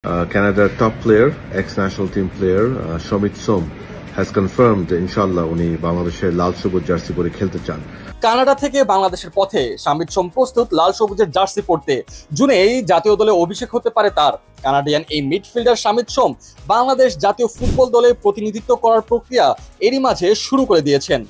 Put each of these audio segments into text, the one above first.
Canada top player, ex-national team player, Shomit Som has confirmed inshallah উনি বাংলাদেশের লাল সবুজ jersey পরে খেলতে চান। কানাডা থেকে বাংলাদেশের পথে শামিত সোম প্রস্তুত লাল সবুজের জার্সি পরতে। জুনেই জাতীয় দলে অভিষেক হতে পারে তার। কানাডিয়ান এই মিডফিল্ডার শামিত সোম বাংলাদেশ জাতীয় ফুটবল দলে প্রতিনিধিত্ব করার প্রক্রিয়া এরই মাঝে শুরু করে দিয়েছেন।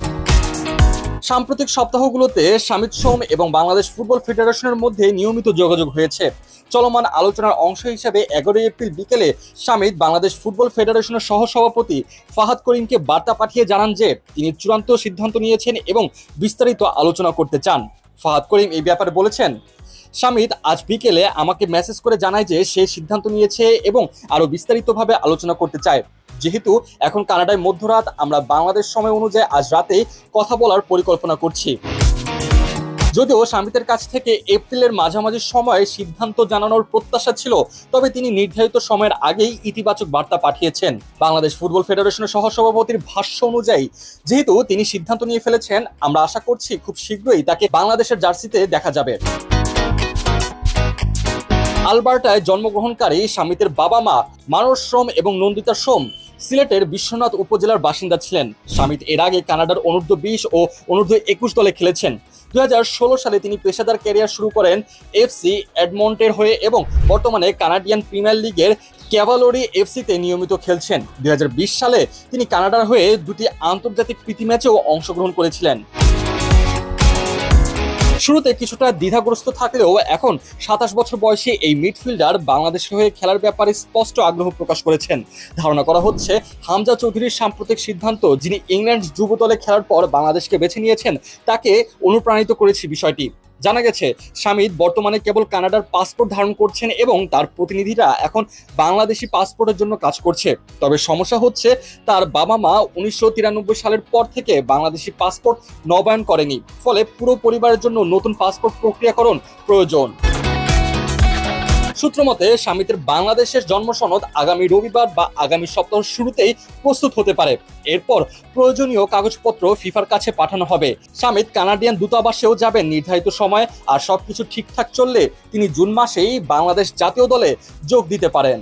সাম্প্রতিক সপ্তাহগুলোতে শামিত সোম এবং বাংলাদেশ ফুটবল ফেডারেশনের মধ্যে নিয়মিত যোগাযোগ হয়েছে। চলমান আলোচনার অংশ হিসেবে 11 এপ্রিল বিকেলে শামিত বাংলাদেশ ফুটবল ফেডারেশনের সহসভাপতি ফাহাদ করিমকে বার্তা পাঠিয়ে জানান যে তিনি চূড়ান্ত সিদ্ধান্ত নিয়েছেন এবং বিস্তারিত আলোচনা করতে চান। ফাহাদ করিম এই ব্যাপারে বলেছেন, শামিত আজ বিকেলে আমাকে মেসেজ করে জানায় যে সে সিদ্ধান্ত নিয়েছে এবং আরো বিস্তারিতভাবে আলোচনা করতে চায়। যেহেতু এখন কানাডায় মধ্যরাত, আমরা বাংলাদেশ সময় অনুযায়ী আজ রাতে কথা বলার পরিকল্পনা করছি। যদিও শামিতের কাছ থেকে এপ্রিলের মাঝামাঝি সময়ে সিদ্ধান্ত জানানোর প্রত্যাশা ছিল, তবে তিনি নির্ধারিত সময়ের আগেই ইতিবাচক বার্তা পাঠিয়েছেন। বাংলাদেশ ফুটবল ফেডারেশনের সহসভাপতির ভাষ্য অনুযায়ী যেহেতু তিনি সিদ্ধান্ত নিয়ে ফেলেছেন, আমরা আশা করছি খুব শীঘ্রই তাকে বাংলাদেশের জার্সিতে দেখা যাবে। আলবার্টায় জন্মগ্রহণকারী শামিতের বাবা মা মানস সোম এবং নন্দিতা সোম সিলেটের বিশ্বনাথ উপজেলার বাসিন্দা ছিলেন। শামিত এর আগে কানাডার অনূর্ধ্ব 20 ও অনূর্ধ্ব 21 দলে খেলেছেন। 2016 সালে তিনি পেশাদার ক্যারিয়ার শুরু করেন এফসি এডমন্টের হয়ে এবং বর্তমানে কানাডিয়ান প্রিমিয়ার লিগের ক্যাভালরি এফসিতে নিয়মিত খেলছেন। 2020 সালে তিনি কানাডার হয়ে দুটি আন্তর্জাতিক প্রীতি ম্যাচেও অংশগ্রহণ করেছিলেন। শুরুতে কিছুটা দ্বিধাগ্রস্ত থাকলেও এখন 27 বছর বয়সী এই মিডফিল্ডার বাংলাদেশের হয়ে খেলার ব্যাপারে স্পষ্ট আগ্রহ প্রকাশ করেছেন। ধারণা করা হচ্ছে হামজা চৌধুরীর সাম্প্রতিক সিদ্ধান্ত, যিনি ইংল্যান্ড যুব দলে খেলার পর বাংলাদেশকে বেছে নিয়েছেন, তাকে অনুপ্রাণিত করেছে বিষয়টি। জানা গেছে শামিত বর্তমানে কেবল কানাডার পাসপোর্ট ধারণ করছেন এবং তার প্রতিনিধিরা এখন বাংলাদেশি পাসপোর্টের জন্য কাজ করছে। তবে সমস্যা হচ্ছে তার বাবা মা 1993 সালের পর থেকে বাংলাদেশি পাসপোর্ট নবায়ন করেনি, ফলে পুরো পরিবারের জন্য নতুন পাসপোর্ট প্রক্রিয়াকরণ প্রয়োজন। সূত্রমতে শামিতের বাংলাদেশের জন্ম সনদ আগামী রবিবার বা আগামী সপ্তাহ শুরুতেই প্রস্তুত হতে পারে। এরপর প্রয়োজনীয় কাগজপত্র ফিফার কাছে পাঠানো হবে। শামিত কানাডিয়ান দূতাবাসেও যাবেন নির্ধারিত সময়, আর সবকিছু ঠিকঠাক চললে তিনি জুন মাসেই বাংলাদেশ জাতীয় দলে যোগ দিতে পারেন।